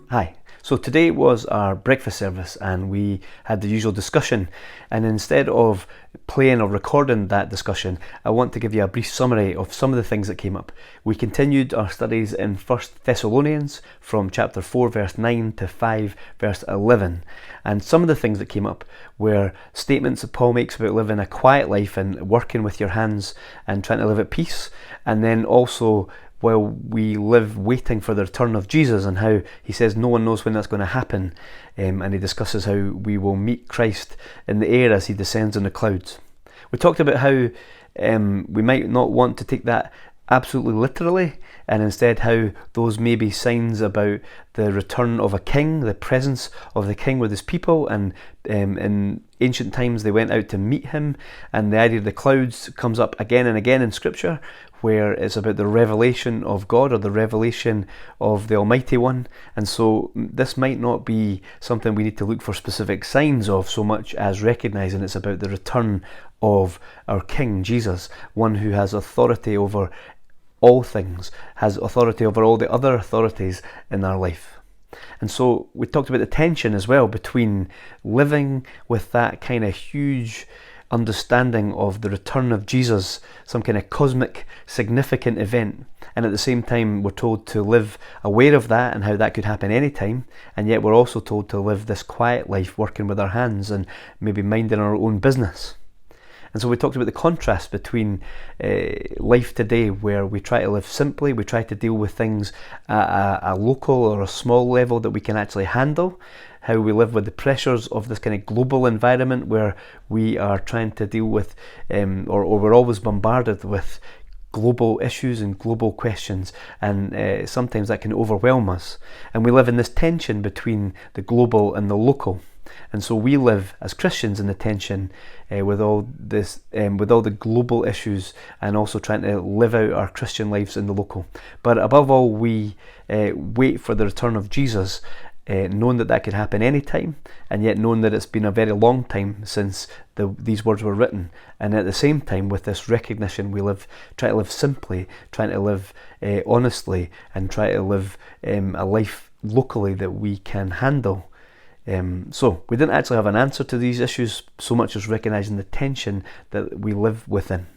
Hi. So today was our breakfast service and we had the usual discussion, and instead of playing or recording that discussion, I want to give you a brief summary of some of the things that came up. We continued our studies in 1 Thessalonians from chapter 4 verse 9 to 5 verse 11, and some of the things that came up were statements that Paul makes about living a quiet life and working with your hands and trying to live at peace, and then also while we live waiting for the return of Jesus, and how he says no one knows when that's going to happen, and he discusses how we will meet Christ in the air as he descends on the clouds. We talked about how we might not want to take that absolutely literally, and instead how those may be signs about the return of a king, the presence of the king with his people, and in ancient times they went out to meet him, and the idea of the clouds comes up again and again in scripture, where it's about the revelation of God or the revelation of the Almighty One. And so this might not be something we need to look for specific signs of so much as recognizing it's about the return of our King Jesus, one who has authority over all things, has authority over all the other authorities in our life. And so we talked about the tension as well between living with that kind of huge understanding of the return of Jesus, some kind of cosmic significant event, and at the same time we're told to live aware of that and how that could happen anytime, and yet we're also told to live this quiet life working with our hands and maybe minding our own business. And so we talked about the contrast between life today, where we try to live simply, we try to deal with things at a local or a small level that we can actually handle, how we live with the pressures of this kind of global environment where we are trying to deal with, or we're always bombarded with global issues and global questions, and sometimes that can overwhelm us. And we live in this tension between the global and the local. And so we live as Christians in the tension with all this, with all the global issues, and also trying to live out our Christian lives in the local. But above all, we wait for the return of Jesus, knowing that that could happen anytime, and yet knowing that it's been a very long time since these words were written. And at the same time, with this recognition, we try to live simply, trying to live honestly, and try to live a life locally that we can handle. So we didn't actually have an answer to these issues so much as recognizing the tension that we live within.